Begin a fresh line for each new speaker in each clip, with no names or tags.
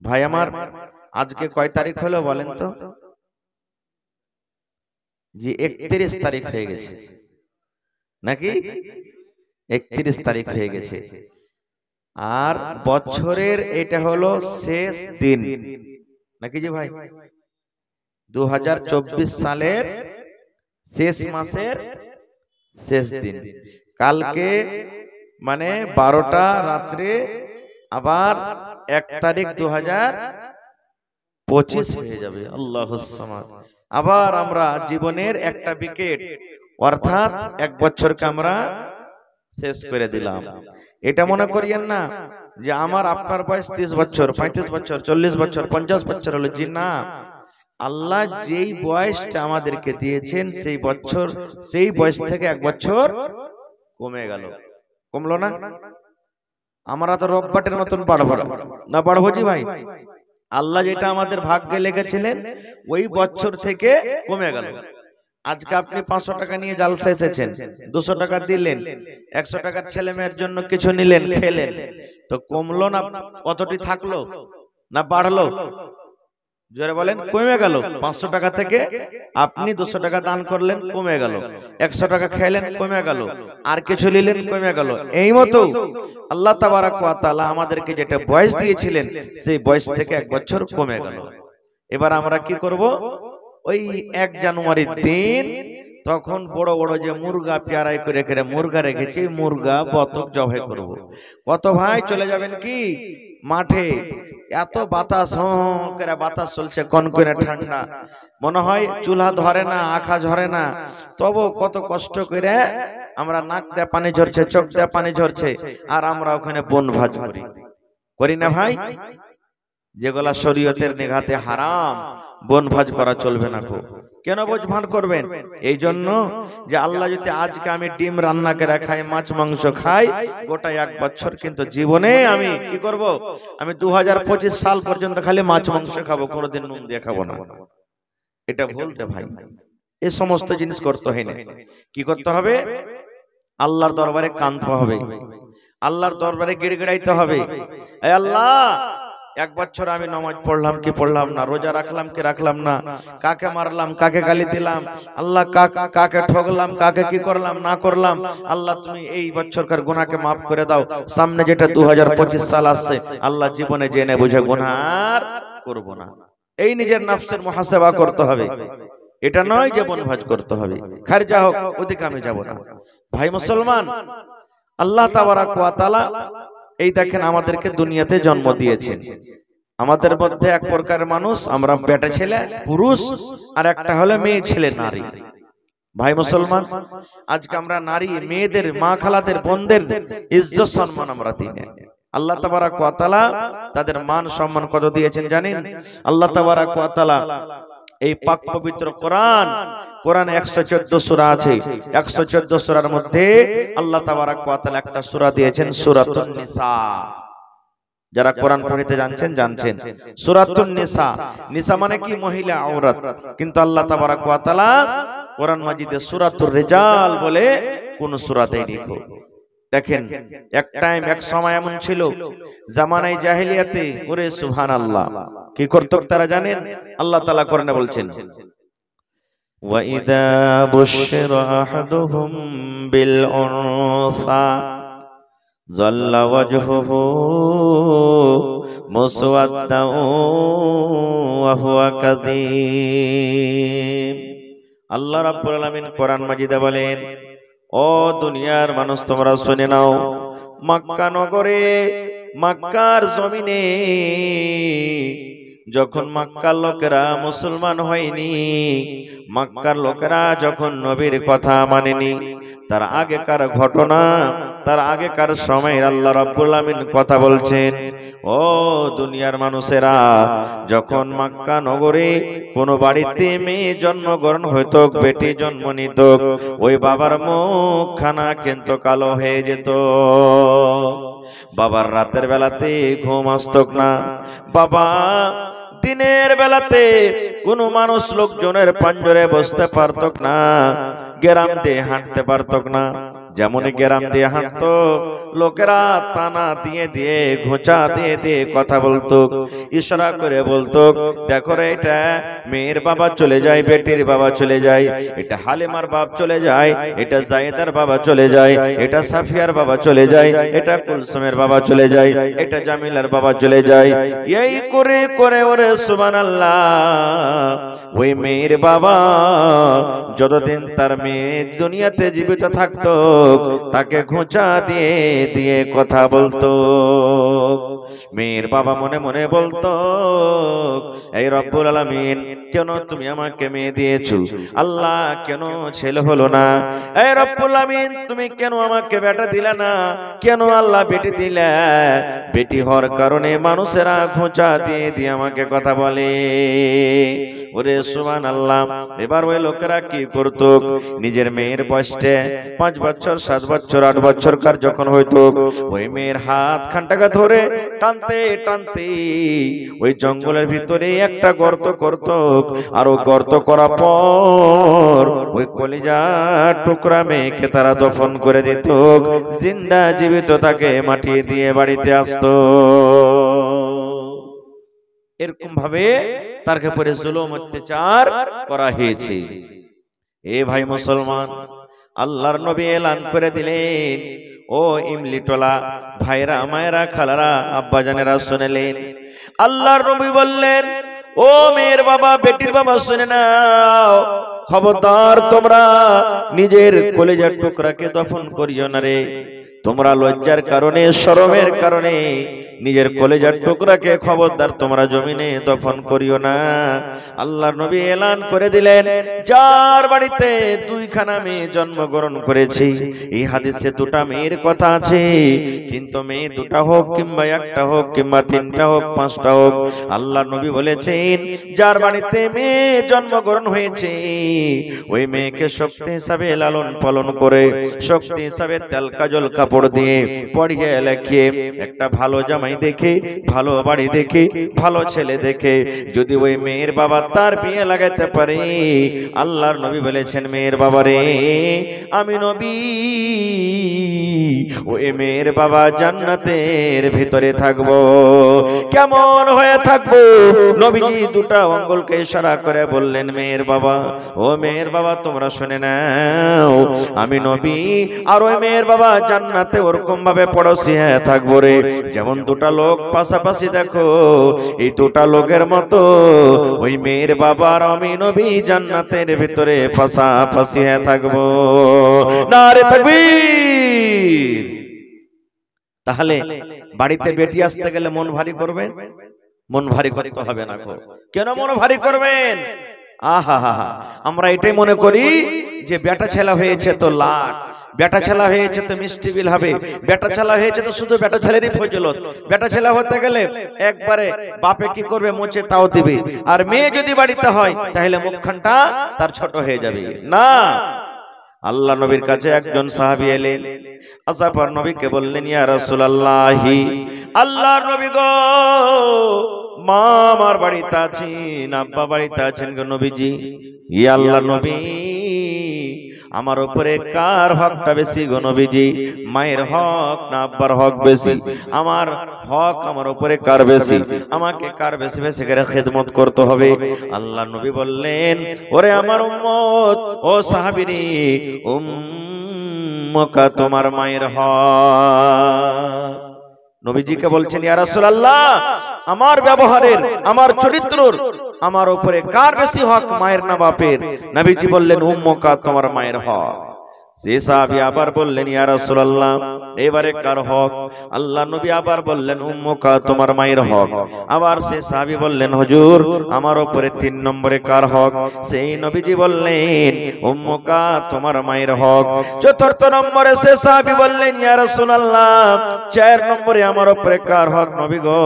ভাই আমার, আজকে কয় তারিখ হলো বলেন তো? জি 31 তারিখ হয়ে গেছে নাকি? 31 তারিখ হয়ে গেছে। আর বছরের এটা হলো শেষ দিন নাকি জি ভাই? 2024 সালের শেষ মাসের শেষ দিন। কালকে মানে 12টা রাত্রে আবার 1 তারিখ 2025 হয়ে যাবে। আল্লাহুস সামাদ। আবার আমরা জীবনের একটা উইকেট অর্থাৎ 1 বছরকে আমরা শেষ করে দিলাম। এটা মনে করিয়েন না যে আমার আপনার বয়স 30 বছর, 35 বছর, 40 বছর, 50 বছর হলো। জি না, আল্লাহ যেই বয়সটা আমাদেরকে দিয়েছেন সেই বছর, সেই বয়স থেকে 1 বছর কমে গেল। কমলো না? আমরা তো রববাটের মতন বাড়বো না, বাড়বো জি ভাই? আল্লাহ যেটা আমাদের ভাগ্যে লেগেছিলেন ওই বছর থেকে কমে গেল। আজকে আপনি 500 টাকা নিয়ে জালসা এসেছেন, 200 টাকা দিলেন, 100 টাকার ছেলে মেয়ের জন্য কিছু নিলেন, খেলেন, তো কমলো না? কতটি থাকলো না বাড়লো? জোরে বলেন। কমে গেল। 500 টাকা থেকে আপনি 200 টাকা দান করলেন, কমে গেল। 100 টাকা খেলেন, কমে গেল। আর কিছু নিলেন, কমে গেল। এই মতো আল্লাহ তাবারাক ওয়া তাআলা আমাদেরকে যেটা বয়স দিয়েছিলেন সেই বয়স থেকে 1 বছর কমে গেল। এবার আমরা কি করব? ওই 1 জানুয়ারির দিন তখন বড় বড় যে মুরগা পেয়ারাই করে করে মুরগা রেখেছি, মুরগা বতক জবাই করব। কত ভাই চলে যাবেন কি মাঠে? এত বাতাস, করে বাতাস চলছে, কনকনে ঠান্ডা, মনে হয় চুলা ধরে না, আখা ঝরে না। তবু কত কষ্ট করে আমরা, নাক দিয়ে পানি ঝরছে, চোখ দিয়ে পানি ঝরছে, আর আমরা ওখানে বনভাজ করি, করি না ভাই? যেগুলা শরীয়তের নিঘাতে হারাম, বনভাজ করা চলবে না। কেন বনভাজ করবেন? এই জন্য যে আল্লাহ যদি আজকে আমি ডিম রান্না করে খাই, মাছ মাংস খাই, গোটা 1 বছর কিন্তু জীবনে আমি কি করব? আমি 2025 সাল পর্যন্ত খালি মাছ মাংস খাবো, কোনোদিন নুন দিয়ে খাবো না। এটা ভুল রে ভাই। এই সমস্ত জিনিস করতে হয় না। কি করতে হবে? আল্লাহর দরবারে কাঁদতে হবে, আল্লাহর দরবারে গিড়গিড়াইতে হবে। এই আল্লাহ, 1 বছর আমি নামাজ পড়লাম কি পড়লাম না, রোজা রাখলাম কি রাখলাম না, কাকে মারলাম, কাকে গালি দিলাম, আল্লাহ কাকে ঠকলাম, কাকে কি করলাম না করলাম, আল্লাহ তুমি এই বছরকার গুনাহকে maaf করে দাও। সামনে যেটা 2025 সাল আসছে, আল্লাহ জীবনে জেনে বুঝে গুনাহ আর করব না। এই নিজের নফসের মুহাসাবা করতে হবে। এটা নয় যে বনভাজ করতে হবে, খারজা হোক, ওদিকে আমি যাব না। ভাই মুসলমান, আল্লাহ তাবারাক ওয়া তাআলা এই দেখেন আমাদেরকে দুনিয়াতে জন্ম দিয়েছেন। আমাদের মধ্যে এক প্রকারের মানুষ, আমরা বেটা ছেলে পুরুষ, আর একটা হলো মেয়ে ছেলে নারী। ভাই মুসলমান, আজকে আমরা নারী মেয়েদের, মা খালাদের, বোনদের ইজ্জত সম্মান আমরা দিই না। আল্লাহ তাবারাক ওয়া তাআলা তাদের মান সম্মান কত দিয়েছেন জানেন? আল্লাহ তাবারাক ওয়া তাআলা এই পাক পবিত্র কোরআন, কোরআনে 114 সূরা আছে। 114 সূরার মধ্যে আল্লাহ তাবারাক ওয়া তাআলা একটা সূরা দিয়েছেন, সূরাতুন নিসা। যারা কোরআন পড়তে জানছেন সূরাতুন নিসা। নিসা মানে কি? মহিলা, আওরাত। কিন্তু আল্লাহ তাবারাক ওয়া তাআলা কোরআন মাজিদে সূরাতুর রিজাল বলে কোন সূরাতেই নেই। দেখেন, এক টাইম, এক সময় এমন ছিল, জামানায়ে জাহেলিয়াতে, ওরে সুবহানাল্লাহ, কি করত তারা জানেন? আল্লাহ তাআলা কোরআনে বলছেন, ওয়া ইযা বুশিরা আহাদুহুম বিল উনসা যাল্লা ওয়াজহুহু মুসওয়াদ্দান ওয়া হুয়া কাযীম। আল্লাহ রাব্বুল আলামিন কোরআন মাজিদে বলেন, ও দুনিয়ার মানুষ তোমরা শুনে নাও, মক্কা নগরে, মক্কার জমিনে যখন মক্কার লোকেরা মুসলমান হয়নি, মক্কার লোকেরা যখন নবীর কথা মানেনি, তার আগেকার ঘটনা, তার আগেকার সময়ের আল্লাহ রাব্বুল আমিন কথা বলছেন। ও দুনিয়ার মানুষেরা, যখন মক্কা নগরে কোন বাড়িতে মেয়ে জন্মগ্রহণ হইত, বেটি জন্ম নিত, ওই বাবার মুখখানা কিন্তু কালো হয়ে যেত। বাবার রাতের বেলাতে ঘুম আসত না, বাবা দিনের বেলাতে কোন মানুষ লোকজনের পাঞ্জরে বসতে পারত না, গ্রাম দিয়ে হাঁটতে পারত না। যেমন গ্রাম দিয়ে হাঁটতো, লোকেরা তানা দিয়ে দিয়ে ঘোঁচা দিয়ে দিয়ে কথা বলতো, ইশারা করে বলতো, দেখো রে এটা মেয়ের বাবা চলে যায়, বেটির বাবা চলে যায়, এটা হালিমার বাপ চলে যায়, এটা জায়েদার বাবা চলে যায়, এটা সাফিয়ার বাবা চলে যায়, এটা কুলসুমের বাবা চলে যায়, এটা জামিলার বাবা চলে যায়। এই করে করে ওরে সুবহানাল্লাহ, ওই মেয়ের বাবা যতদিন তার মেয়ে দুনিয়াতে জীবিত থাকতো তাকে ঘোঁচা দিয়ে দিয়ে কথা বলতো। মেয়ের বাবা মনে মনে বলতো, এই রব্বুল আলামিন কেন তুমি আমাকে মেয়ে দিয়েছো? আল্লাহ কেন ছেলে হলো না? এই রব্বুল আলামিন তুমি কেন আমাকে বেটা দিলে না? কেন আল্লাহ বেটি দিলে? বেটি হওয়ার কারণে মানুষেরা ঘোঁচা দিয়ে দিয়ে আমাকে কথা বলে। ওরে সুবহানাল্লাহ। এবার ওই লোকেরা কি করতো, নিজের মেয়ের বয়সে 5 বছর 7 বছর 8 বছরকার যখন হইতো, ওই মেয়ের হাত খানটাকে ধরে টানতে টানতে ওই জঙ্গলের ভিতরে একটা গর্ত করত, আর ওই গর্ত করার পর ওই কলিজা টুকরা মেয়েকে তারা দফন করে দিত, জিন্দা জীবিত তাকে মাটি দিয়ে বাড়িতে আসতো। এরকম ভাবে তার উপরে জুলুম অত্যাচার করা হয়েছে। এ ভাই মুসলমান, আল্লাহর নবী এলান করে দিলেন, ও ইমলিটোলা ভাইরা মায়েরা খালারা আব্বাজানেরা শুনলেন, আল্লাহর নবী বললেন, ও মেয়ের বাবা বেটির বাবা শুনে নাও, খবরদার তোমরা নিজের কলিজার টুকরাকে দফন করিও না রে। তোমরা লজ্জার কারণে শরমের কারণে নিজের কলিজার টুকরাকে খবরদার তোমরা জমিনে দফন করিও না। আল্লাহর নবী এলান করে দিলেন, যার বাড়িতে 2খানা মেয়ে জন্মগ্রহণ করেছে, এই হাদিসে 2টা মেয়ের কথা আছে, কিন্তু মেয়ে 2টা হোক কিংবা 1টা হোক কিংবা 3টা হোক 5টা হোক, আল্লাহর নবী বলেছেন যার বাড়িতে মেয়ে জন্মগ্রহণ হয়েছে ওই মেয়েকে শক্তি হিসাবে লালন পালন করে, শক্তি হিসাবে তেল কাজল কাপড় দিয়ে পড়িয়ে লেখিয়ে একটা ভালো জামাই দেখে, ভালো বাড়ি দেখে, ভালো ছেলে দেখে যদি ওই মেয়ের বাবা তার বিয়ে লাগাতে পারে, আল্লাহর নবী বলেছেন মেয়ের বাবারে আমি নবী ওই মেয়ের বাবা জান্নাতের ভিতরে থাকবো। কেমন হয়ে থাকবো? নবীজি 2টা আঙ্গুলকে ইশারা করে বললেন, মেয়ের বাবা, ও মেয়ের বাবা তোমরা শুনে নাও, আমি নবী আর ওই মেয়ের বাবা জান্নাতে ওরকম ভাবে পড়োশি হয়ে থাকবো রে, যেমন 2টা লোক পাশাপাশি দেখো, এই 2টা লোকের মতো ওই মেয়ের বাবা আর আমি নবী জান্নাতের ভিতরে পাশাপাশি হয়ে থাকবো। নারে তাকবীর। তাহলে বাড়িতে বেটি আসতে গেলে মন ভারী করবেন? মন ভারী করতে হবে না। কেন মন ভারী করবেন? আহা হা হা, আমরা এটাই মনে করি যে বেটা ছেলা হয়েছে তো লাট, বেটা ছেলা হয়েছে তো মিষ্টি বিল হবে, বেটা ছেলা হয়েছে তো শুধু বেটা ছেলেরই ফজিলত, বেটা ছেলা হতে গেলে একবারে বাপে কি করবে মোচে তাও দিবে, আর মেয়ে যদি বাড়িতে হয় তাহলে মুখখানটা তার ছোট হয়ে যাবে না। আল্লাহ নবীর কাছে একজন সাহাবী এলেন, আসার পর নবীকে বললেন, ইয়া রাসূলুল্লাহি, আল্লাহর নবী গো, মা আমার বাড়িতে আছেন, আব্বা বাড়িতে আছেন গো নবীজি। ইয়া আল্লাহর নবী, আমার উপরে কার হকটা বেশি গো নবীজি? মায়ের হক না আব্বার হক বেশি? আমার হক আমার উপরে কার বেশি? আমাকে কার বেশি বেশি করে খিদমত করতে হবে? আল্লাহ নবী বললেন, ওরে আমার উম্মত, ও সাহাবীরে, উম্মুকা তোমার মায়ের হক। নবীজিকে বলছেন, ইয়া রাসূলুল্লাহ, আমার ব্যবহারের, আমার চরিত্রের আমার উপরে কার বেশি হক, মায়ের না বাপের? নবীজি বললেন, উম্মুকা তোমার মায়ের হক। সে সাহাবী আবার বললেন, ইয়া রাসূলুল্লাহ, এবারে কার হক? আল্লাহ নবী আবার বললেন, উম্মুকা তোমার মায়ের হক। আবার সে সাহাবী বললেন, হুজুর আমার উপরে 3 নম্বরে কার হক? সেই নবীজি বললেন, উম্মুকা তোমার মায়ের হক। 4র্থ নম্বরে সে সাহাবী বললেন, ইয়া রাসূলুল্লাহ 4 নম্বরে আমার উপরে কার হক নবী গো?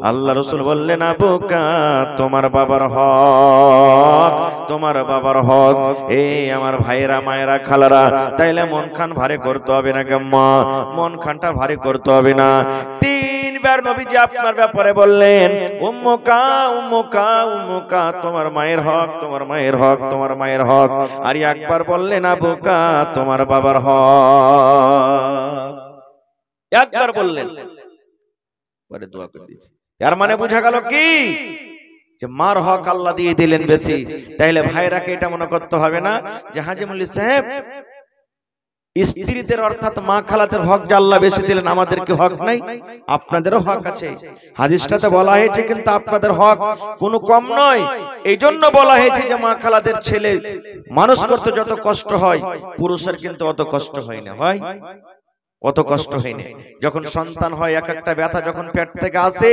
আল্লাহ রাসূল বললেন, আবুকা তোমার বাবার হক, তোমার বাবার হক। এই আমার ভাইয়েরা মায়েরা খালারা, তাইলে মন খান ভারী করতে হবে না মা, মন খানটা ভারী করতে হবে না। তিনবার নবীজি আপনার ব্যাপারে বললেন উম্মুকা উম্মুকা উম্মুকা, তোমার মায়ের হক, তোমার মায়ের হক, তোমার মায়ের হক। আর একবার বললেন আবুকা, তোমার বাবার হক। একবার বললেন, পরে দোয়া করে দিয়েছি। এর মানে বোঝা গেল কি যে মার হক আল্লাহ দিয়ে দিলেন বেশি। তাইলে ভাইরাকে এটা মনে করতে হবে না যে হাজী মুল্লি সাহেব স্ত্রীদের অর্থাৎ মা খালাদের হক যে আল্লাহ বেশি দিলেন, আমাদের কি হক নাই? আপনাদেরও হক আছে। হাদিসটাতে বলা হয়েছে কিন্তু আপনাদের হক কোনো কম নয়। এই জন্য বলা হয়েছে যে মা খালাদের ছেলে মানুষ করতে যত কষ্ট হয়, পুরুষের কিন্তু অত কষ্ট হয় না। হয়? অত কষ্ট হয় না। যখন সন্তান হয়, এক একটা ব্যথা যখন পেট থেকে আসে,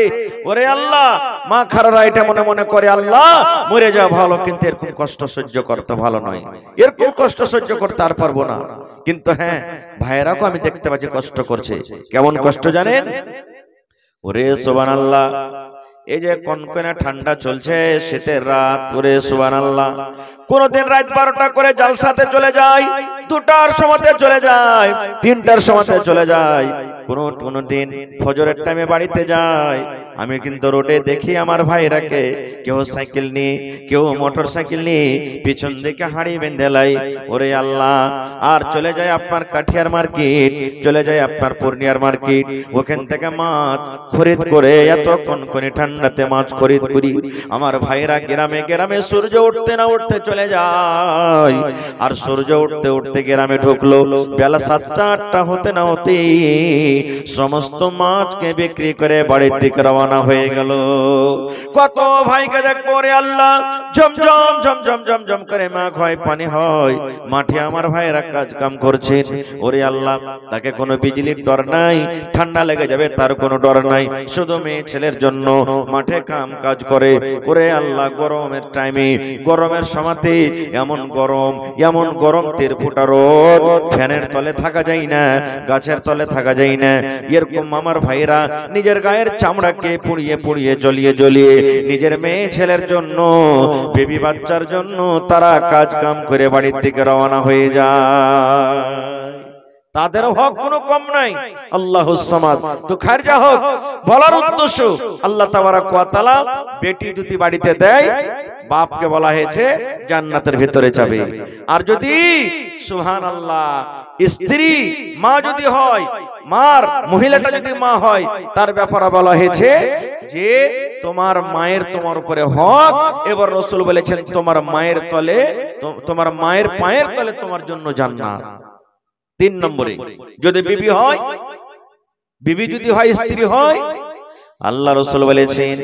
ওরে আল্লাহ, মা খালারা এটা মনে মনে করে আল্লাহ মরে যাওয়া ভালো, কিন্তু এরকম কষ্ট সহ্য করতে ভালো নয়, এরকম কষ্ট সহ্য করতে আর পারবো না। কিন্তু হ্যাঁ, ভাইয়েরাও আমি দেখতে পাচ্ছি কষ্ট করছে। কেমন কষ্ট জানেন? ওরে সুবহানাল্লাহ, এই যে কনকনে ঠান্ডা চলছে, শীতের রাত, ওরে সুবহানাল্লাহ, কোনদিন রাত 12টা করে জালসাতে চলে যায়, 2টার সময়তে চলে যায়, 3টার সময়তে চলে যায়, কোনদিন ফজরের টাইমে বাড়িতে যায়। আমি কিন্তু রোডে দেখি আমার ভাইরাকে, কেউ সাইকেল নিয়ে, কেউ মোটর সাইকেল নিয়ে পিছন দিকে হাঁড়ি বেঁধে লাই, ওরে আল্লাহ। আর চলে যায় আপনার কাঠিয়ার মার্কেট, চলে যায় আপনার পূর্ণিয়ার মার্কেট, ওখান থেকে মাছ খরিদ করে, এত কনকনে ঠান্ডাতে মাছ খরিদ করি। আমার ভাইরা গ্রামে গ্রামে সূর্য উঠতে না উঠতে চলে যায়। আর সূর্য উঠতে উঠতে গ্রামে ঢুকলো, বেলা 7টা 8টা হতে না হতে সমস্ত মাছকে বিক্রি করে বাড়ির দিকে রওনা হয়ে গেল। কত ভাইকে দেখবো রে আল্লাহ, ঝমঝম ঝমঝম ঝমঝম করে মাখ হয়, পানি হয়, মাঠে আমার ভাইরা কাজ কাম করছেন। ওরে আল্লাহ, তাকে কোনো বিজলির ডর নাই, ঠান্ডা লেগে যাবে তার কোনো ডর নাই, শুধু মেয়ে ছেলের জন্য মাঠে কাম কাজ করে। ওরে আল্লাহ, গরমের টাইমে, গরমের সময়তে এমন গরম, এমন গরম, 13 ফুটা রোদ, ফ্যানের তলে থাকা যায় না, গাছের তলে থাকা যায় না। এরকম আমার ভাইরা নিজের গায়ের চামড়াকে পুড়িয়ে পুড়িয়ে, জ্বলিয়ে জ্বলিয়ে নিজের মেয়ে ছেলের জন্য, বেবি বাচ্চার জন্য তারা কাজ কাম করে বাড়ির দিকে রওনা হয়ে যায়। তাদের হক কোনো কম নাই। আল্লাহুস সামাদ। তো খারজা হক বলার উদ্দেশ্য, আল্লাহ তাবারক ওয়া তাআলা বেটি যদি বাড়িতে দেয়, বাপকে বলা হয়েছে জান্নাতের ভিতরে যাবে। আর যদি সুবহানাল্লাহ স্ত্রী মা যদি হয়, মার মহিলাটা যদি মা হয়, তার ব্যাপারে বলা হয়েছে যে তোমার মায়ের তোমার উপরে হক। এবার রাসূল বলেছেন তোমার মায়ের তলে, তোমার মায়ের পায়ের তলে তোমার জন্য জান্নাত। 3 নম্বরে যদি বিবি হয়, বিবি যদি হয়, স্ত্রী হয়, আল্লাহ রাসূল বলেছেন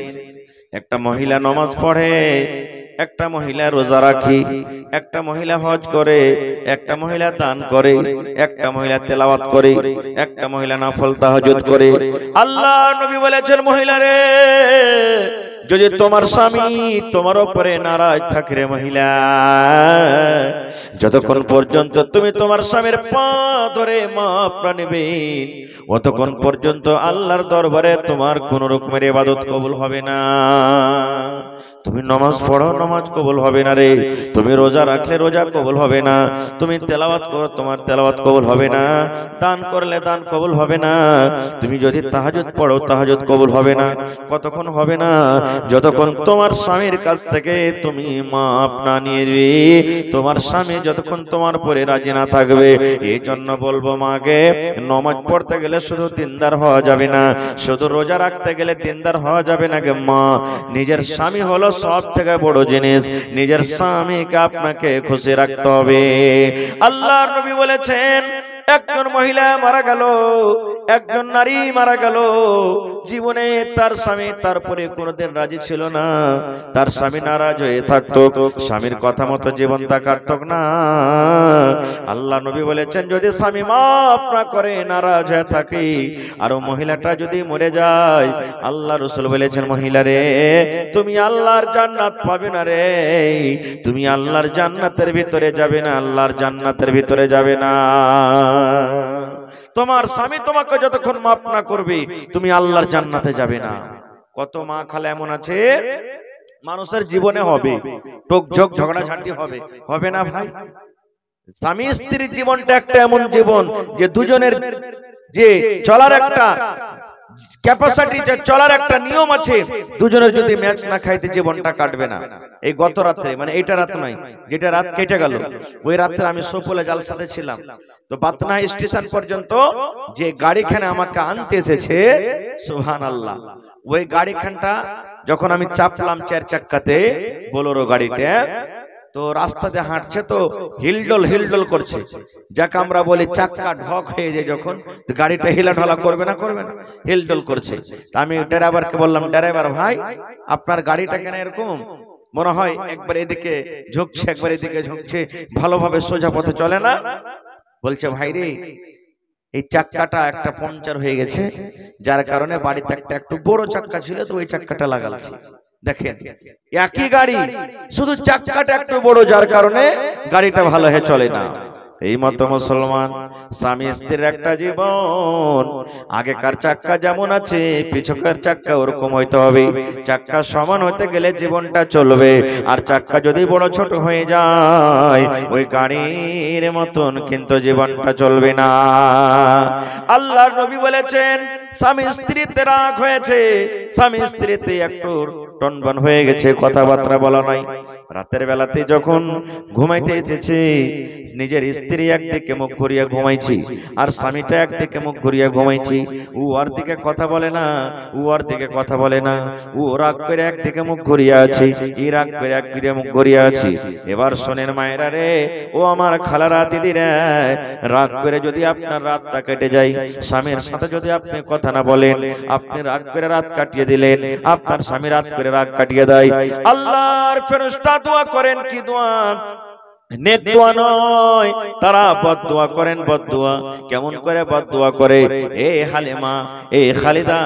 একটা মহিলা নামাজ পড়ে, একটা মহিলা রোজা রাখে, একটা মহিলা হজ করে, একটা মহিলা দান করে, একটা মহিলা তেলাওয়াত করে, একটা মহিলা নফল তাহাজ্জুদ করে। আল্লাহ নবী বলেছেন মহিলা রে, যদি তোমার স্বামী তোমার উপরে নারাজ থাকে রে মহিলা, যতক্ষণ পর্যন্ত তুমি তোমার স্বামীর পা ধরে মাপ না নেবে, অতক্ষণ পর্যন্ত আল্লাহর দরবারে তোমার কোন রকমের ইবাদত কবুল হবে না। তুমি নামাজ পড়ো, নামাজ কবুল হবে না রে। তুমি রোজা রাখলে রোজা কবুল হবে না। তুমি তেলাওয়াত করো, তোমার তেলাওয়াত কবুল হবে না। দান করলে দান কবুল হবে না। তুমি যদি তাহাজ্জুদ পড়ো, তাহাজ্জুদ কবুল হবে না। কতক্ষণ হবে না? যতক্ষণ তোমার স্বামীর কাছ থেকে তুমি মাপ না নিয়ে, তোমার স্বামী যতক্ষণ তোমার উপরে রাজি না থাকবে। এই জন্য বলবো মাকে, নামাজ পড়তে গেলে শুধু দিনদার হওয়া যাবে না, শুধু রোজা রাখতে গেলে দিনদার হওয়া যাবে না গে মা। নিজের স্বামী হলো সব থেকে বড় জিনিস, নিজের স্বামীকে আপনাকে খুশি রাখতে হবে। আল্লাহর নবী বলেছেন একজন মহিলা মারা গেল, একজন নারী মারা গেল, জীবনে তার স্বামী তারপরে কোনোদিন রাজি ছিল না, তার স্বামী নারাজ হয়ে থাকতো, স্বামীর কথা মতো জীবনটা কাটতো না। আল্লাহ নবী বলেছেন যদি স্বামী মাফ না করে, নারাজ হয়ে থাকে, আর মহিলাটা যদি মরে যায়, আল্লাহ রাসূল বলেছেন মহিলা রে, তুমি আল্লাহর জান্নাত পাবে না রে, তুমি আল্লাহর জান্নাতের ভিতরে যাবে না, আল্লাহর জান্নাতের ভিতরে যাবে না। তোমার স্বামী তোমাকে যতক্ষণ মাফ না করবে, তুমি আল্লাহর জান্নাতে যাবে না। কত মা খালা এমন আছে মানুষের জীবনে হবে, টোকঝোক ঝগড়াঝাটি হবে, হবে না ভাই? স্বামী স্ত্রীর জীবনটা একটা এমন জীবন যে দুজনের যে চলার একটা ক্যাপাসিটি, যে চলার একটা নিয়ম আছে, দুজনের যদি ম্যাচ না খাইতে জীবনটা কাটবে না। এই গত রাতে, মানে এইটা রাত নয়, যেটা রাত কেটে গেল, ওই রাতে আমি সোপলে জালসাতে ছিলাম। তো পাতনা স্টেশন পর্যন্ত যে গাড়িখানে আমাকে আনতে এসেছে, সুবহানাল্লাহ, ওই গাড়িখানটা যখন আমি চাপলাম চার চাক্কাতে, বোলেরো গাড়িতে, তো রাস্তাতে হাঁটছে তো হিলডল হিলডল করছে, যাকে আমরা বলি চাক্কা ঢক হয়ে যায় যখন, গাড়িটা হিলাঢালা করবে না, করবে না, হিলডল করছে। তা আমি ড্রাইভারকে বললাম, ড্রাইভার ভাই, আপনার গাড়িটা কেন এরকম, মনে হয় একবার এদিকে ঝুঁকছে একবার এদিকে ঝুঁকছে, ভালোভাবে সোজা পথে চলে না। বলছে, ভাই রে, এই চাক্কাটা একটা পাংচার হয়ে গেছে, যার কারণে বাড়িতে একটা একটু বড় চাক্কা ছিল, তো ওই চাক্কাটা লাগাচ্ছি। দেখেন, একই গাড়ি, শুধু চাক্কাটা একটু বড়, যার কারণে গাড়িটা ভালো হয়ে চলে না। এই মতো মুসলমান স্বামী স্ত্রীর একটা জীবন, আগেকার চাক্কা যেমন আছে পিছকার চাক্কা ওরকম হইতে হবে। চাক্কা সমান হতে গেলে জীবনটা চলবে, আর চাক্কা যদি বড় ছোট হয়ে যায় ওই গাড়ির মতন কিন্তু জীবনটা চলবে না। আল্লাহর নবী বলেছেন, স্বামী স্ত্রীতে রাগ হয়েছে, স্বামী স্ত্রীতে একটু টনবন হয়ে গেছে, কথাবার্তা বলা নাই, রাতের বেলাতে যখন ঘুমাইতে এসেছে, নিজের স্ত্রী একদিকে মুখ ঘুরিয়া ঘুমাইছি, আর স্বামীটা একদিকে মুখ ঘুরিয়া ঘুমাইছি, ও আর দিকে কথা বলে না, ও আর দিকে কথা বলে না, ও রাগ করে একদিকে মুখ ঘুরিয়া আছে, ই রাগ করে একদিকে মুখ ঘুরিয়া আছে। এবার শোনেন মায়েরা রে, ও আমার খালারা দিদিরা, রাগ করে যদি আপনার রাতটা কেটে যায়, স্বামীর সাথে যদি আপনি কথা না বলেন, আপনি রাগ করে রাত কাটিয়ে দিলেন, আপনার স্বামী রাত করে রাগ কাটিয়ে দেয়, আল্লাহর ফেরেশতা দোয়া করেন কি দোয়া, নেক দোয়া নয়, তারা বদদোয়া করেন, বদদোয়া। কেমন করে বদদোয়া করে? এ হালিমা, এ খালিদা,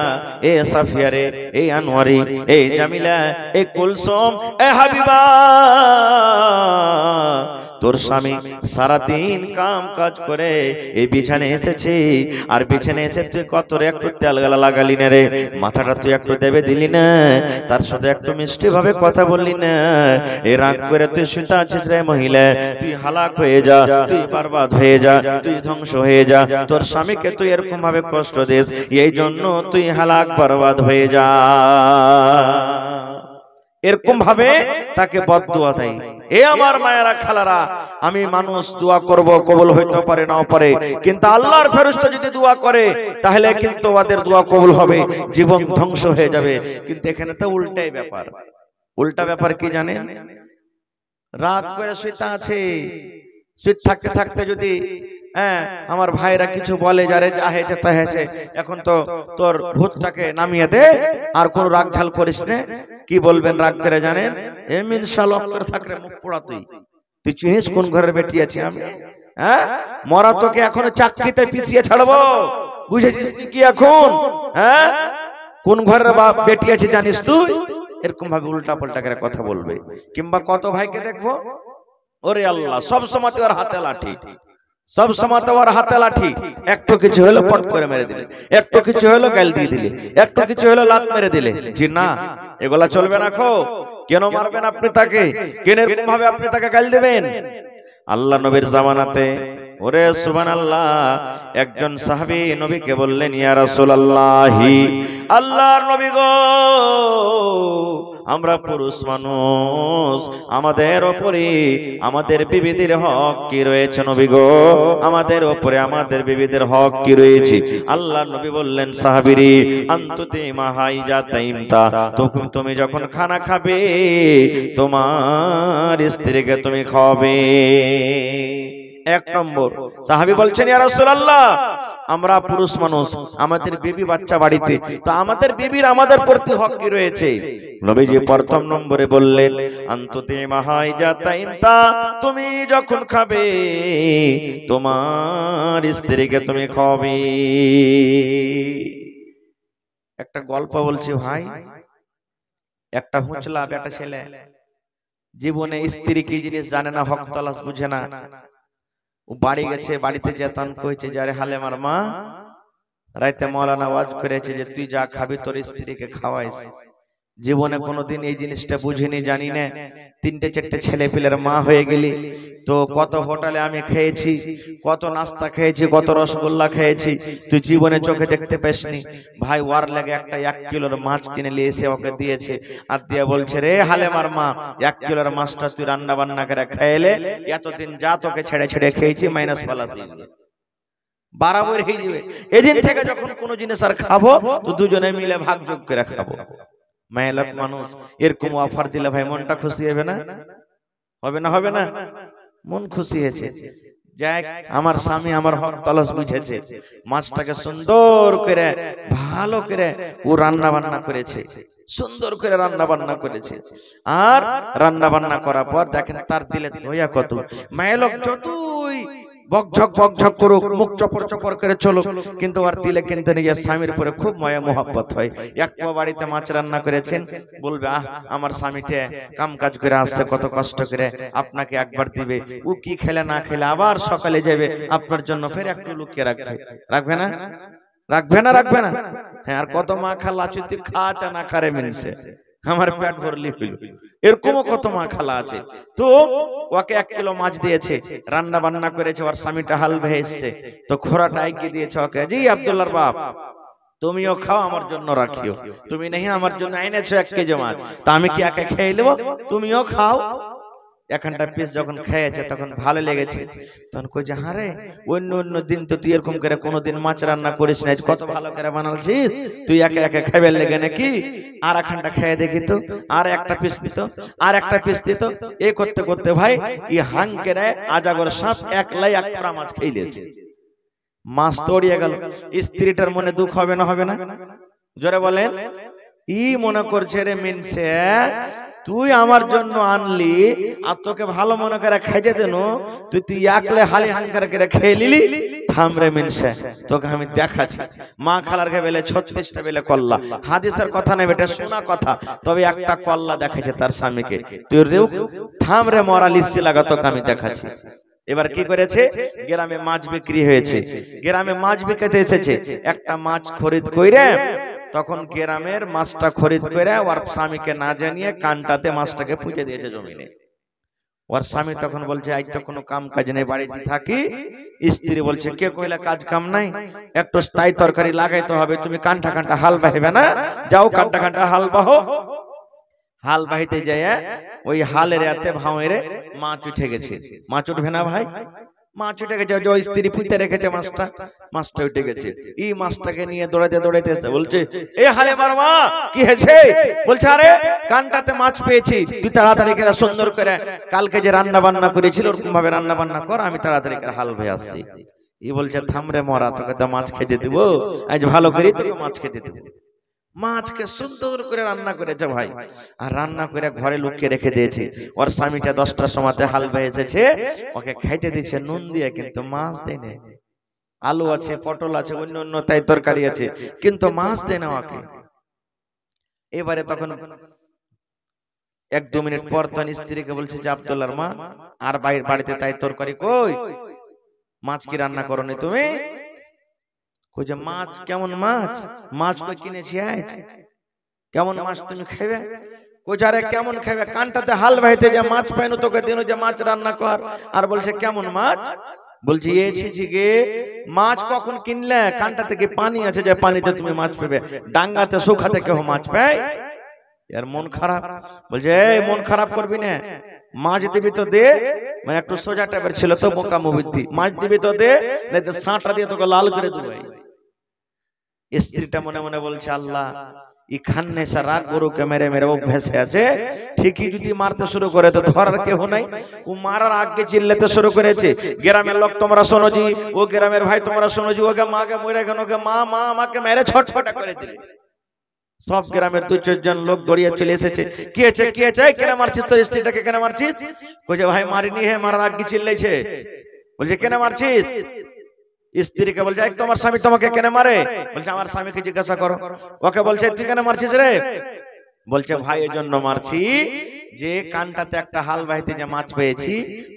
এ সাফিয়া রে, এ আনোয়ারি, এ জামিলা, এ কুলসুম, এ হাবিবা, তোর স্বামী সারাদিন কাম কাজ করে এই বিছানে এসেছে, আর বিছানে এসে তুই কত রে একটু তেল গালা লাগালি না রে, মাথাটা তুই একটু দেবে দিলি না, তার সাথে একটু মিষ্টি ভাবে কথা বললি না, এই রাগ করে তুই শুতে আছিস রে মহিলা, তুই হালাক হয়ে যা, তুই বরবাদ হয়ে যা, তুই ধ্বংস হয়ে যা, তোর স্বামীকে তুই এরকম ভাবে কষ্ট দিস, এই জন্য তুই হালাক বরবাদ হয়ে যা, এরকম ভাবে তাকে বদদোয়া দেয়। এ আমার মায়েরা খালারা, আমি মানুষ দোয়া করব, কবুল হইতে পারে নাও পারে, কিন্তু আল্লাহর ফেরেশতা যদি দোয়া করে তাহলে কিন্তু ওদের দোয়া কবুল হবে, জীবন ধ্বংস হয়ে যাবে। কিন্তু এখানে তো উল্টাই ব্যাপার। উল্টা ব্যাপার কি জানেন? রাত করে শুইতে আছে, শুইতে থাকতে থাকতে যদি আমার ভাইরা কিছু বলে, যারে যা হয়েছে তা হয়েছে, এখন তো তোর ভূতটাকে নামিয়ে দে, আর কোন রাগ ঝাল করিস না। কি বলবেন রাগ করে জানেন? এমিন শালক করে থাকলে মুখ পোড়া, তুই তুই চিনিস কোন ঘরের বেটি আছি আমি? হ্যাঁ, মরা তোকে এখনো চাকরিতে পিছিয়ে ছাড়বো, বুঝেছিস কি এখন? হ্যাঁ, কোন ঘরের বাপ বেটি আছে জানিস তুই? এরকম ভাবে উল্টা পাল্টা করে কথা বলবে। কিংবা কত ভাইকে দেখবো, ওরে আল্লাহ, সব সময় ওর হাতে লাঠি, সব সময় ওর হাতে লাঠি, একটু কিছু হলো পট করে মেরে দিলে, একটু কিছু হলো গাল দিয়ে দিলে, একটু কিছু হলো লাত মেরে দিলে। জি না, এগুলা চলবে না। কেন মারবেন আপনি তাকে? কেন এরকম ভাবে আপনি তাকে গাল দেবেন? আল্লাহ নবীর জামানাতে, ওরে সুবহানাল্লাহ, একজন সাহাবী নবীকে বললেন, ইয়া রাসূলুল্লাহি, আল্লাহর নবী গো, আমরা পুরুষ মানুষ, আমাদের উপরে আমাদের বিবিদের হক কি রয়েছে নবী গো? আমাদের উপরে আমাদের বিবিদের হক কি রয়েছে? আল্লাহর নবী বললেন, সাহাবীরে, আনতুতি মাহাইজা তাইমতা, তুমি যখন খানা খাবে তোমার স্ত্রীকে তুমি খাওয়াবে। এক নম্বর, সাহাবী বলছেন, ইয়া রাসূলুল্লাহ, আমরা পুরুষ মানুষ, আমাদের বিবি বাচ্চা বাড়িতে, তো আমাদের বিবির আমাদের প্রতি হক কি রয়েছে? নবীজি প্রথম নম্বরে বললেন, আনতুতি মাহাইজা তাইমতা, তুমি যখন খাবে তোমার স্ত্রীকে তুমি খাওয়াবে। একটা গল্প বলছি ভাই। একটা হুঁচলা বেটা ছেলে, জীবনে স্ত্রী কি জিনিস জানে না, হক তালাশ বুঝে না। ও বাড়ি গেছে, বাড়িতে যেতান কইছে, যারে হালেমার মা, রাইতে মাওলানা ওয়াজ করেছে যে তুই যা খাবি তোর স্ত্রীকে খাওয়াইস, জীবনে কোনোদিন এই জিনিসটা বুঝিনি, জানি না। তিনটে চারটে ছেলে পেলের মা হয়ে গেলি তো কত হোটেলে আমি খেয়েছি, কত নাস্তা খেয়েছি, কত রসগোল্লা খেয়েছি, তুই জীবনে চোখে দেখতে পাসনি। ভাই ওয়ার লাগে একটা 1 কিলোর মাছ কিনে নিয়ে এসে ওকে দিয়েছে, আর দিয়ে বলছে রে হালেমার মা 1 কিলোর মাছটা তুই রান্না বান্না করে খেলে এতদিন যা তোকে ছেড়ে ছেড়ে খেয়েছি মাইনাস প্লাস বরাবর হয়ে যাবে। এদিন থেকে যখন কোনো জিনিস আর খাবো তো দুজনে মিলে ভাগ যোগ করে খাবো। মেয়েলোক মানুষ এরকম অফার দিলে ভাই মনটা খুশি হবে না? হবে না? হবে না? মন খুশি হয়েছে। যাক আমার স্বামী আমার হক তলস বুঝেছে, মাছটাকে সুন্দর করে ভালো করে ও রান্না বান্না করেছে, সুন্দর করে রান্না বান্না করেছে। আর রান্না বান্না করার পর দেখেন তার দিলে দয়া কত। মেয়েলোক যতই বকঝক করুক, মুখ চপর চপর করে চলুক, কিন্তু আর দিলে কিন্তু নিজের স্বামীর উপরে খুব মায়া মোহাব্বত হয়। একটু বাড়িতে মাছ রান্না করেছেন, বলবে আহ আমার স্বামীটা কাম কাজ করে আসছে কত কষ্ট করে, আপনাকে একবার দিবে, ও কি খেলে না খেলে আবার সকালে যাবে আপনার জন্য ফের একটু লুকিয়ে রাখবে। রাখবে না? রাখবে না? রাখবে না? হ্যাঁ। আর কত মা খালা আছে তুই খা চা না খারে মিনছে আমার পেট ভরলি হইল, এরকমও কত মা খালা আছে। তো ওকে 1 কিলো মাছ দিয়েছে, রান্না বান্না করেছে, ওর স্বামীটা হাল ভেসছে, তো খোরাটা এগিয়ে দিয়েছে ওকে, জি আব্দুল্লাহর বাপ তুমিও খাও আমার জন্য রাখিও, তুমি নেই আমার জন্য এনেছো 1 কেজি মাছ, তা আমি কি একা খেয়ে নেবো? তুমিও খাও। এখানটা পিস যখন খেয়েছে তখন ভালো লেগেছে, তখন কইছে হ্যাঁ রে অন্য অন্য দিন তো তুই এরকম করে কোনোদিন মাছ রান্না করিস না, কত ভালো করে বানালছিস, তুই একা একা খাবে লেগে নাকি? আর এখানটা খেয়ে দেখি তো, আর একটা পিস দিত, আর একটা পিস দিত, এই করতে করতে ভাই ই হাঙ্কেরে আজাগর সাপ একলাই 1 টুকরা মাছ খেয়ে নিয়েছে। মাছ তড়িয়ে গেল। স্ত্রীটার মনে দুঃখ হবে না? হবে না? জোরে বলেন। ই মনে করছে রে মিনছে তুই আমার জন্য আনলি আর তোকে ভালো মনে করে খাইতে দেন, তুই একলে হালি হাঙ্কার করে খেয়ে নিলি। থাম রে মিনছে, তোকে আমি দেখাচ্ছি। মা খালার কে বেলে 36টা বেলে কল্লা, হাদিসের কথা নেই বেটা, শোনা কথা, তবে একটা কল্লা দেখাইছে তার স্বামীকে। তুই রে থাম রে মরা লিস্টি লাগা, তোকে আমি দেখাচ্ছি। এবার কি করেছে, গ্রামে মাছ বিক্রি হয়েছে, গ্রামে মাছ বিক্রিতে এসেছে, একটা মাছ খরিদ কইরে তখন গ্রামের মাছটা খরিদ করে ওর স্বামীকে না জানিয়ে কানটাতে মাছটাকে পুঁতে দিয়েছে জমিনে। ওর স্বামী তখন বলছে আজ তো কোনো কাম কাজ নেই, বাড়িতে থাকি। স্ত্রী বলছে কে কইলা কাজ কাম নাই, একটু স্থায়ী তরকারি লাগাইতে হবে, তুমি কানটা কানটা হাল বাহিবে না, যাও কানটা কানটা হাল বাহো। হাল বাহিতে যায় ওই হালের এতে ভাঁওয়েরে মাছ উঠে গেছে। মাছ উঠবে না ভাই? মাছ উঠে গেছে, ওই স্ত্রী পুঁতে রেখেছে মাছটা, মাছটা উঠে গেছে। এই মাছটাকে নিয়ে দৌড়াইতে দৌড়াইতে এসে বলছে এ হালে মার মা কি হয়েছে? বলছে আরে কানটাতে মাছ পেয়েছি, তুই তাড়াতাড়ি করে সুন্দর করে কালকে যে রান্না বান্না করেছিল ওরকম ভাবে রান্না বান্না কর, আমি তাড়াতাড়ি করে হাল ভে আসছি। ই বলছে থামরে মরা, তোকে তো মাছ খেতে দিব, আজ ভালো করে তোকে মাছ খেতে দিব। মাছকে সুন্দর করে রান্না করেছে ভাই, আর রান্না করে ঘরে লুকিয়ে রেখে দিয়েছে। ওর স্বামীটা 10টার সময়তে হাল ভে এসেছে, ওকে খাইতে দিচ্ছে নুন দিয়ে, কিন্তু মাছ দেয় না। আলু আছে, পটল আছে, অন্য অন্য তাই তরকারি আছে, কিন্তু মাছ দেয় না ওকে। এবারে তখন 1-2 মিনিট পর তখন স্ত্রীকে বলছে যে আব্দুল্লাহর মা আর বাড়িতে তাই তরকারি কই, মাছ কি রান্না করনি তুমি? কইছে মাছ? কেমন মাছ? মাছ কই কিনেছি আজ, কেমন মাছ তুমি খাইবে? কইছে আরে কেমন খাইবে, কানটাতে হাল বাহিতে যে মাছ পাইনো তোকে দিনো যে মাছ রান্না কর, আর বলছে কেমন মাছ? বলছি এসেছি গে, মাছ কখন কিনলে? কানটা থেকে পানি আছে যে পানিতে তুমি মাছ পাবে, ডাঙ্গাতে শুকাতে কেউ মাছ পায়? এর মন খারাপ। বলছে এই মন খারাপ করবি না, মাছ দিবি তো দে, মানে একটু সোজা টাইপের ছিল তো বোকা মুভিতি, মাছ দিবি তো দে, নাই তো সাঁটা দিয়ে তোকে লাল করে দেবো। স্ত্রীটা মনে মনে বলছে আল্লাহ ই খান্নে সারা গরুকে মেরে মেরে অভ্যাসে আছে, ঠিকই যদি মারতে শুরু করে তো ধরার কেউ নাই, ও মারার আগে চিল্লাতে শুরু করেছে। গ্রামের লোক তোমরা শোনো জি, ও গ্রামের ভাই তোমরা শোনো জি, ওকে মাকে মরে গেল, ওকে মা মা আমাকে মেরে ছটফটা করে দিলে। সব গ্রামের 2-4 জন লোক দৌড়িয়ে চলে এসেছে। কি আছে কি আছে, কেন মারছিস তোর স্ত্রীটাকে, কেন মারছিস? কইছে ভাই মারিনি হে, মারার আগে চিল্লাইছে। বলছে কেন মারছিস? স্ত্রীকে বলছে তোমার স্বামী তোমাকে কেন মারে? বলছে আমার স্বামীকে জিজ্ঞাসা করো। ওকে বলছে তুই কেন মারছিস রে? বলছে ভাই এই জন্য মারছি যে কানটাতে একটা হাল বাহিতে যে মাছ পেয়েছি,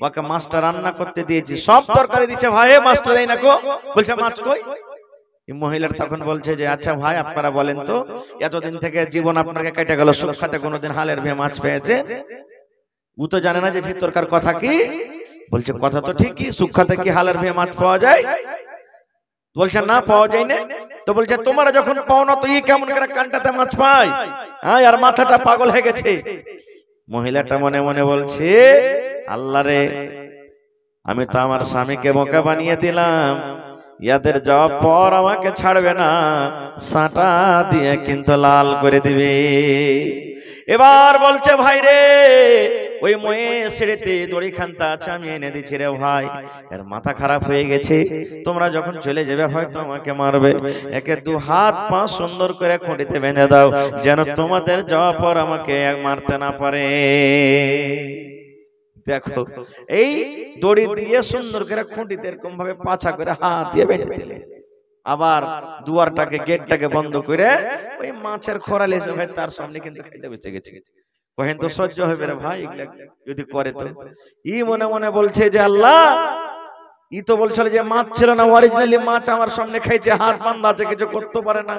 ওকে মাছটা রান্না করতে দিয়েছি, সব তরকারি দিচ্ছে ভাই, মাছটা দেই না কো। বলছে মাছ কই? এই মহিলার তখন বলছে যে আচ্ছা ভাই আপনারা বলেন তো, এতদিন থেকে জীবন আপনাকে কেটে গেল, সুখ খাতে কোনোদিন হালের ভে মাছ পেয়েছে? ও তো জানে না যে ভিতরকার কথা কি। বলছে কথা তো ঠিকই, সুখ খাতে কি হালের ভে মাছ পাওয়া যায়? বলছে না, পাওয়া যায় না। তো বলছে তোমরা যখন পাও না তো ই কেমন করে কানটাতে মাছ পায়? হ্যাঁ, আর মাথাটা পাগল হয়ে গেছে। মহিলাটা মনে মনে বলছে আল্লাহ রে, আমি তো আমার স্বামীকে বোকা বানিয়ে দিলাম, ইয়াদের যাওয়ার পর আমাকে ছাড়বে না, সাঁটা দিয়ে কিন্তু লাল করে দিবে। এবার বলছে ভাই রে, ওই ময়ে ছেড়েতে দড়ি খান্তা আছে, আমি এনে দিচ্ছি রে ভাই, এর মাথা খারাপ হয়ে গেছে, তোমরা যখন চলে যাবে হয়তো আমাকে মারবে, একে দু হাত পা সুন্দর করে খুঁটিতে বেঁধে দাও, যেন তোমাদের যাওয়ার পর আমাকে মারতে না পারে। দেখো, এই দড়ি দিয়ে সুন্দর করে খুঁটিতে এরকম ভাবে পাছা করে হাত দিয়ে বেঁধে দিলে। আবার দুয়ারটাকে গেটটাকে বন্ধ করে ওই মাছের খোরাল এসে ভাই তার সামনে কিন্তু খাইতে বসে গেছে। কহেন তো সহ্য হবে রে ভাই, যদি করে তো। ই মনে মনে বলছে যে আল্লাহ, ই তো বলছিল যে মাছ ছিল না, অরিজিনালি মাছ আমার সামনে খাইছে, হাত বান্ধা আছে, কিছু করতে পারে না।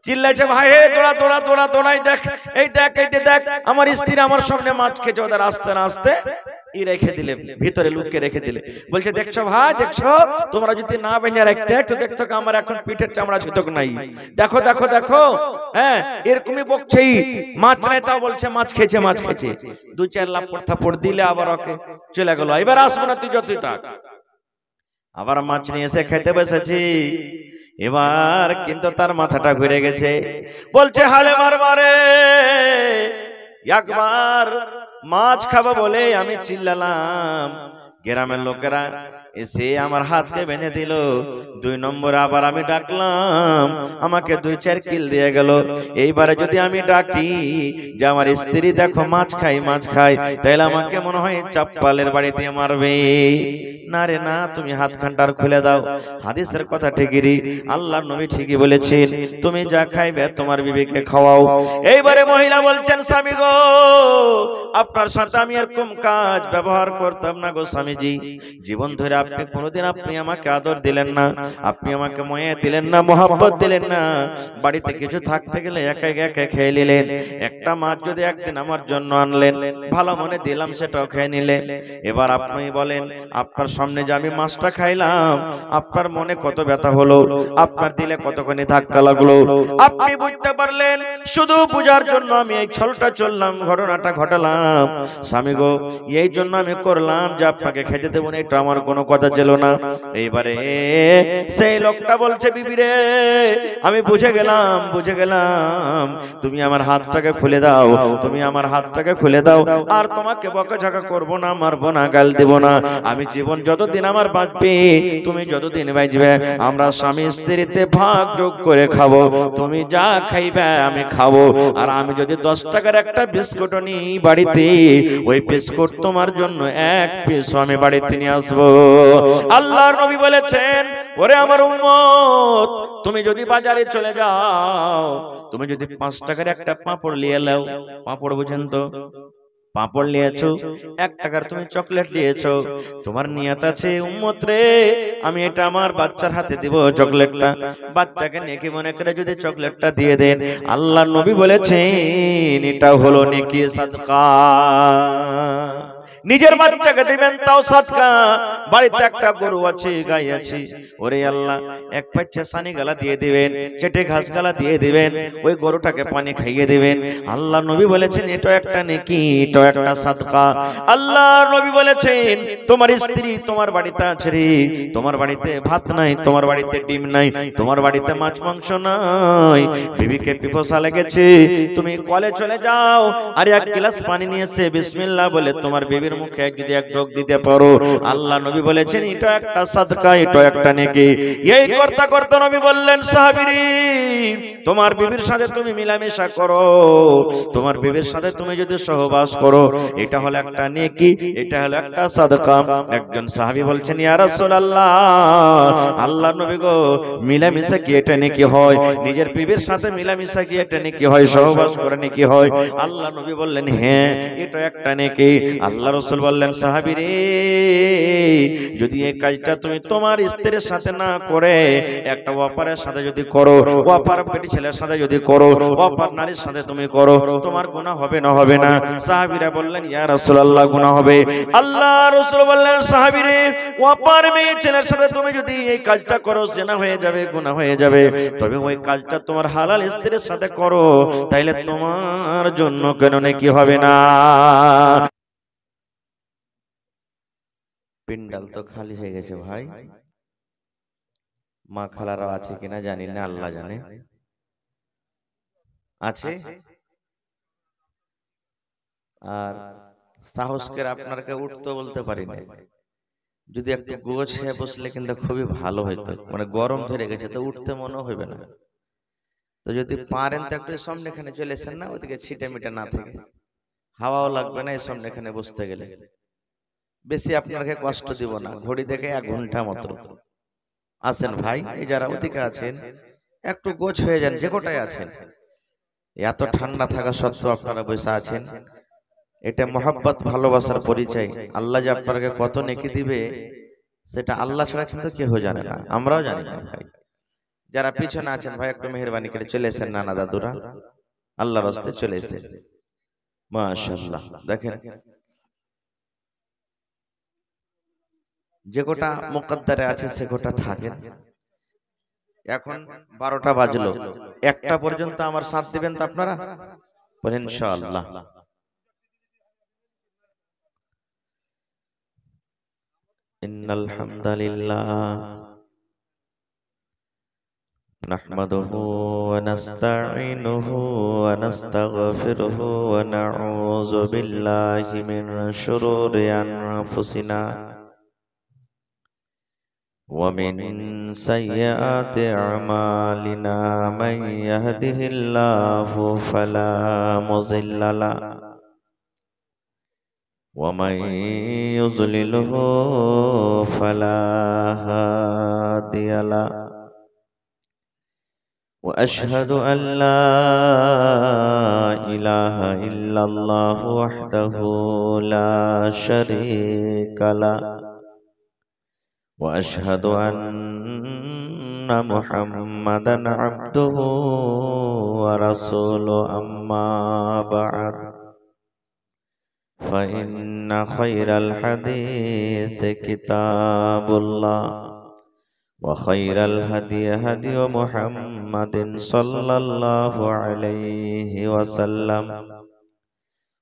চিল্লাইছে ভাই হে তোরা তোরা তোরা তোরাই দেখ, এই দেখ এই দেখ, আমার স্ত্রী আমার সামনে মাছ খেয়েছে। ওদের আস্তে না আস্তে ই রেখে দিলে, ভিতরে লুকিয়ে রেখে দিলে। বলছে দেখছো ভাই, দেখছো, তোমরা যদি না বেঁধে রাখতে তো দেখছো আমার এখন পিঠের চামড়া ছুটক নাই। দেখো দেখো দেখো, হ্যাঁ এরকমই বকছেই, মাছ নাই তাও বলছে মাছ খেয়েছে মাছ খেয়েছে। দু চার লাখ থাপড় দিলে আবার ওকে চলে গেল, এবার আসবো না তুই যতই টাক। আবার মাছ নিয়ে এসে খেতে বসেছি, এবার কিন্তু তার মাথাটা ঘুরে গেছে। বলছে হালে মারবারে, একবার মাছ খাবো বলে আমি চিল্লালাম, গ্রামের লোকেরা এসে আমার হাতকে বেঁধে দিল। দুই নম্বর আবার আমি ডাকলাম, আমাকে দুই চার কিল দিয়ে গেল। এইবারে যদি আমি ডাকি যে আমার স্ত্রী দেখো মাছ খাই মাছ খাই, তাহলে আমাকে মনে হয় চাপ্পালের বাড়ি দিয়ে মারবে। না রে না, তুমি হাত খানটার খুলে দাও। হাদিসের কথা ঠিকই, আল্লাহর নবী ঠিকই বলেছেন, তুমি যা খাইবে তোমার বিবিকে খাওয়াও। এইবারে মহিলা বলছেন স্বামী গো, আপনার সাথে আমি এরকম কাজ ব্যবহার করতাম না গো স্বামীজি। জীবন ধরে আপনি কোনোদিন আপনি আমাকে আদর দিলেন না, আপনি আমাকে ময়ে দিলেন না, মোহাব্বত দিলেন না। বাড়িতে কিছু থাকতে গেলে একা একা খেয়ে নিলেন। একটা মাছ যদি একদিন আমার জন্য আনলেন, ভালো মনে দিলাম, সেটাও খেয়ে নিলেন। এবার আপনি বলেন, আপনার সামনে যে আমি মাছটা খাইলাম, আপনার মনে কত ব্যথা হলো, আপনার দিলে কতখানি ধাক্কা লাগলো। আপনি বুঝতে পারলেন, শুধু বুঝার জন্য আমি এই ছলটা চললাম, ঘটনাটা ঘটালাম। স্বামী গো, এই জন্য আমি করলাম যে আপনাকে খেতে দেবো না, এটা আমার কোনো কথা ছিল না। এইবারে সেই লোকটা বলছে বিবি রে, আমি বুঝে গেলাম বুঝে গেলাম, তুমি আমার হাতটাকে খুলে দাও, তুমি আমার হাতটাকে খুলে দাও, আর তোমাকে বকাঝকা করবো না, মারবো না, গাল দেবো না। আমি জীবন যতদিন আমার বাঁচবে, তুমি যতদিন বাঁচবে, আমরা স্বামী স্ত্রীতে ভাগ যোগ করে খাবো। তুমি যা খাইবে আমি খাবো, আর আমি যদি 10 টাকার একটা বিস্কুট নিই বাড়িতে, ওই বিস্কুট তোমার জন্য এক পিস আমি বাড়িতে নিয়ে আসবো। আল্লাহর নবী বলেছেন, ওরে আমার উম্মত, তুমি যদি বাজারে চলে যাও, তুমি যদি 5 টাকার একটা পাঁপড় নিয়ে নাও, পাঁপড় বুঝেন তো, পাঁপড় নিয়েছো, 1 টাকার তুমি চকলেট দিয়েছো, তোমার নিয়ত আছে উম্মত রে, আমি এটা আমার বাচ্চার হাতে দিব চকলেটটা। বাচ্চাকে নেকি মনে করে যদি চকলেটটা দিয়ে দেন, আল্লাহর নবী বলেছেন এটা হলো নেকি সাদকা। নিজের বাচ্চাকে দিবেন তাও সাদকা। বাড়িতে একটা গরু আছে, গাই আছে, ওরে আল্লাহ এক পাচ্চা সানি গালা দিয়ে দিবেন, চেটে ঘাস গালা দিয়ে দিবেন, ওই গরুটাকে পানি খাইয়ে দিবেন। আল্লাহ নবী বলেছেন এটা একটা নেকি, এটা একটা সাদকা। আল্লাহ নবী বলেছেন, তোমার স্ত্রী তোমার বাড়িতে আছে রে, তোমার বাড়িতে ভাত নাই, তোমার বাড়িতে ডিম নাই, তোমার বাড়িতে মাছ মাংস নাই, বিবিকে পিপাসা লেগেছে, তুমি কলে চলে যাও, আর 1 গ্লাস পানি নিয়ে এসে বিসমিল্লাহ বলে তোমার বিবির মুখে যদি এক ঢোক দিতে পারো, আল্লাহ নবী বলেছেন এটা একটা সাদকা, এটা একটা নেকি। এই করতে করতে নবী বললেন, সাহাবীরা তোমার বিবির সাথে তুমি মিলামেশা করো, তোমার বিবির সাথে তুমি যদি সহবাস করো, এটা হলো একটা নেকি, এটা হলো একটা সাদকা। একজন সাহাবী বলছেন, ইয়া রাসূলুল্লাহ, আল্লাহর নবী গো, মিলামেশা কি এটা নেকি হয়? নিজের বিবির সাথে মিলামেশা কি এটা নেকি হয়? সহবাস করে নেকি হয়? আল্লাহ নবী বললেন, হ্যাঁ এটা একটা নেকি। আল্লাহ রাসূল বললেন, সাহাবী রে, যদি এই কাজটা তুমি তোমার স্ত্রীর সাথে না করে একটা অপারের সাথে যদি করো, অপার পেটি ছেলের সাথে যদি করো, অপার নারীর সাথে তুমি করো, তোমার গুনাহ হবে না হবে না? সাহাবীরা বললেন, ইয়া রাসূলুল্লাহ, গুনাহ হবে। আল্লাহ রাসূল বললেন, সাহাবী রে, অপার মেয়ে ছেলের সাথে তুমি যদি এই কাজটা করো, জিনা হয়ে যাবে, গুনাহ হয়ে যাবে। তবে ওই কাজটা তোমার হালাল স্ত্রীর সাথে করো, তাইলে তোমার জন্য কেন নেকি হবে না? পিন্ডাল তো খালি হয়ে গেছে ভাই। মা খালারাও আছে কিনা জানি না, আল্লাহ জানে। আছে? আর সাহস করে আপনাকে উঠতে বলতে পারি না। যদি একটু গোছিয়ে বসলে কিন্তু খুবই ভালো হইতো, মানে গরম ধরে গেছে তো উঠতে মনে হইবে না। তো যদি পারেন তো একটু সামনে এখানে চলে এসেন না, ওইদিকে ছিটে মিটে না থেকে, হাওয়াও লাগবে না এই সামনে এখানে বসতে গেলে। বেশি আপনাকে কষ্ট দিব না, ঘড়ি দেখে 1 ঘন্টা মাত্র। আসেন ভাই, এই যারা ওদিকে আছেন একটু গোছ হয়ে যান, যে কোটায় আছেন। এত ঠান্ডা থাকা সত্ত্বেও আপনারা বসে আছেন, এটা মহব্বত, ভালোবাসার পরিচয়। আল্লাহ যে আপনাকে কত নেকি দিবে সেটা আল্লাহ ছাড়া কিন্তু কেউ জানে না, আমরাও জানি না ভাই। যারা পিছনে আছেন ভাই একটু মেহেরবানি করে চলে এসেন, নানা দাদুরা আল্লাহর রাস্তায় চলে এসেন। মাশাআল্লাহ। দেখেন যে গোটা মুকদ্দারে আছে সে গোটা থাকেন। এখন 12টা বাজলো, 1টা পর্যন্ত আমার সাথ দিবেন তো আপনারা? বলেন ইনশাআল্লাহ। ইন্নাল হামদালিল্লাহ নাহমাদুহু ওয়া নাস্তাঈনুহু ওয়া নাস্তাগফিরুহু ওয়া নাউযু বিল্লাহি মিন শুরুরি আনফুসিনা ওয়া মিন সাইয়্যাতি আমালিনা মান ইয়াহদিহিল্লাহু ফালা মুযিল্লা লাহু ওয়া মান ইউযলিলহু ফালা হাদিয়া লাহু। وأشهد أن لا إله إلا الله وحده لا شريك له وأشهد أن محمدا عبده ورسوله أما بعد فإن خير الحديث كتاب الله وخير الهدي هدي محمد صلى الله عليه وسلم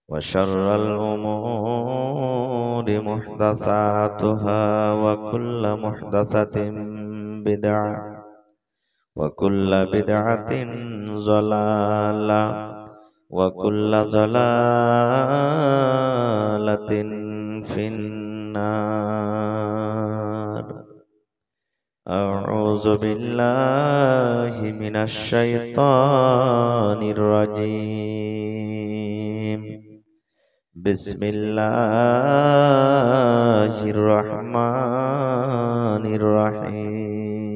وشر الأمور محدثاتها وكل محدثة بدعة وكل بدعة ضلالة وكل ضلالة في النار. أعوذ بالله من الشيطان الرجيم. بسم الله الرحمن الرحيم.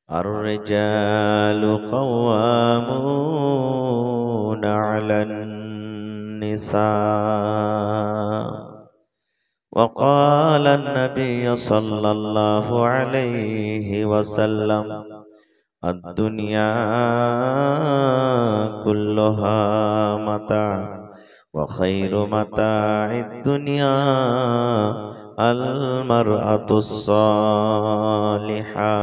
الرجال قوامون على النساء وقال النبي صلى الله عليه وسلم الدنيا كلها متاع وخير متاع الدنيا المرأة الصالحة.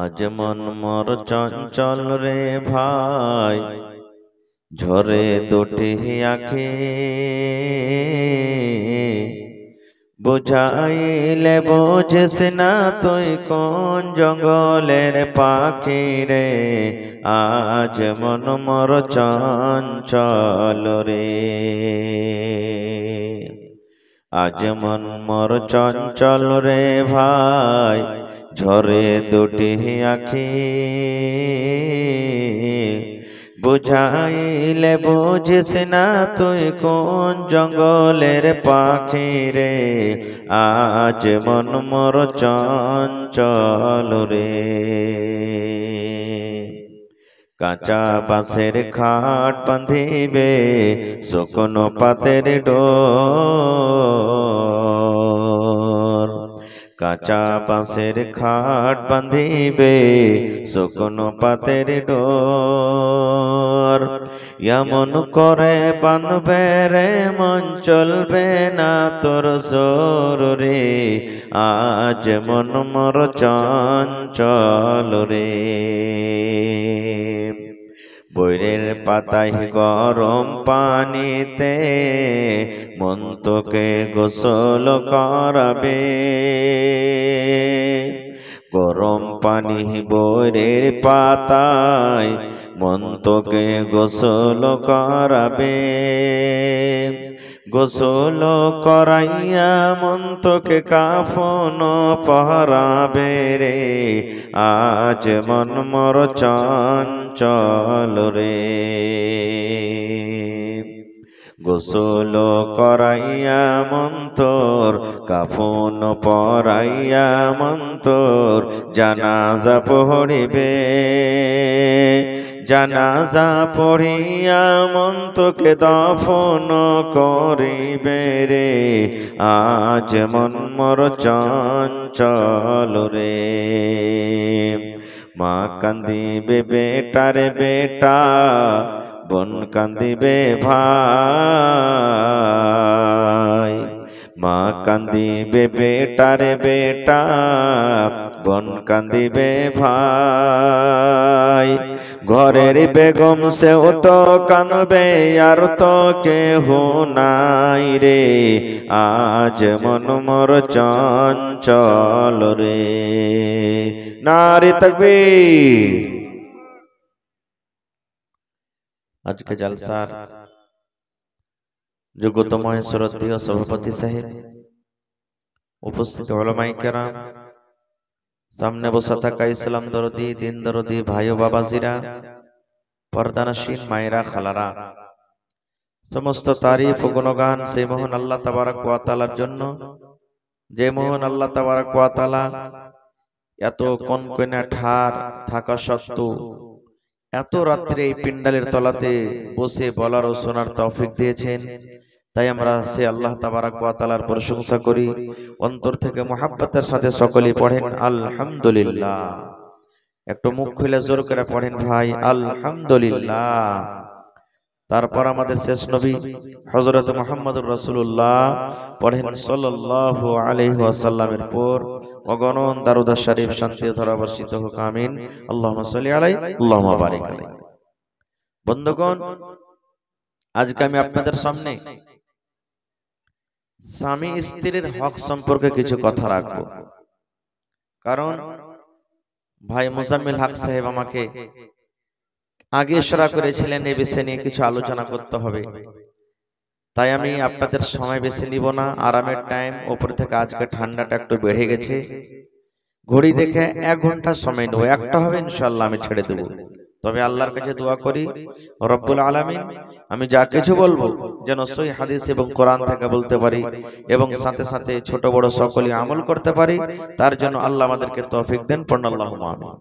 আজ মন মোর চঞ্চল রে ভাই, ঝরে দুটি আঁখি, বুঝাইলে বোঝিস না তুই কোন জঙ্গলের পাখি রে। আজ মন মোর চঞ্চল রে, আজ মন মোর চঞ্চল রে ভাই, ঝরে দুটি আঁখি, বুঝাইলে বুঝিস না তুই কোন জঙ্গলের পাখি রে। আজ মন মোর চঞ্চল রে। কাঁচা বাঁশের খাট বাঁধিবে শুকনো পাতের ডোর। কাঁচা বাঁশের খাট বাঁধিবে শুকনো পাতের ডোর। এমন করে বাঁধবে রে মন চলবে না তোর সররে, আজ মন মর চঞ্চল রে। বৈরের পাতায় গরম পানিতে মন তোকে গোসল করাবে। গরম পানি বৈরের পাতায় মন তোকে গোসল করাবে। গোসল করাইয়া মন তোকে কাফন পহরাবে রে, আজ মন মর চঞ্চল রে। গোসল করাইয়া মন তোর কাফন পরাইয়া মন তোর জানাজা পড়িবে। জানাজা পড়িয়া মন তোকে দফন করিবে রে, আজ মন মর চঞ্চল রে। মা কান্দিবে বেটারে বেটা, বোন কান্দিবে ভাই। মা কান্দিবে বেটারে বেটা, বোন কান্দিবে ভাই। ঘরের বেগম সেও তো কানবে আর তো কেহ নাই রে, আজ মন মর চঞ্চল রে। নারে তাকবীর। আজকে জলসার যোগ্যতম শ্রদ্ধেয় সভাপতি সাহেব, উপস্থিত উলামায়ে কেরাম, সামনে বসা থাকা ইসলাম দরদি দিন দরদি ভাই ও বাবাজিরা, পর্দানশীন মায়েরা খালারা, সমস্ত তারিফ ও গুণগান সেই মহান আল্লাহ তাবারক ওয়া তাআলার জন্য, যে মহান আল্লাহ তাবারক ওয়া তাআলা এত কনকনে ঠার থাকা সত্ত্বেও এত রাত্রে এই পিন্ডালের তলাতে বসে বলার ও শোনার তৌফিক দিয়েছেন। তাই আমরা সে আল্লাহ তাবারক ওয়া তাআলার প্রশংসা করি, অন্তর থেকে মুহাব্বতের সাথে সকলেই পড়েন আলহামদুলিল্লাহ। একটু মুখ খুলে জোর করে পড়েন ভাই আলহামদুলিল্লাহ। তারপর আমাদের শেষ নবী হযরত মুহাম্মদুর রাসূলুল্লাহ পড়েন সাল্লাল্লাহু আলাইহি ওয়াসাল্লামের পর অগণন দারুদ শরীফ শান্তি ধারা বর্ষিত হোক, আমিন। আল্লাহুম্মা সাল্লি আলাইহি আল্লাহুম্মা বারিক আলাইহি। বন্ধুগণ, আজকে আমি আপনাদের সামনে স্বামী স্ত্রীর হক সম্পর্কে কিছু কথা রাখবো। কারণ ভাই মুজাম্মিল হক সাহেব আমাকে আগে ইশারা করেছিলেন এই বিষয় নিয়ে কিছু আলোচনা করতে হবে, তাই আমি আপনাদের সময় বেশি নিব না। আরামের টাইম, উপর থেকে আজকে ঠান্ডাটা একটু বেড়ে গেছে, ঘড়ি দেখে 1 ঘন্টা সময় নেব, একটা হবে ইনশাআল্লাহ আমি ছেড়ে দেব। তবে আল্লাহর কাছে দোয়া করি রব্বুল আলামিন আমি যা কিছু বলবো যেন সহিহ হাদিস এবং কোরআন থেকে বলতে পারি এবং সাথে সাথে ছোট বড় সকলে আমল করতে পারি, তার জন্য আল্লাহ আমাদেরকে তৌফিক দেন। পড়ুন আল্লাহুম্মা আমিন।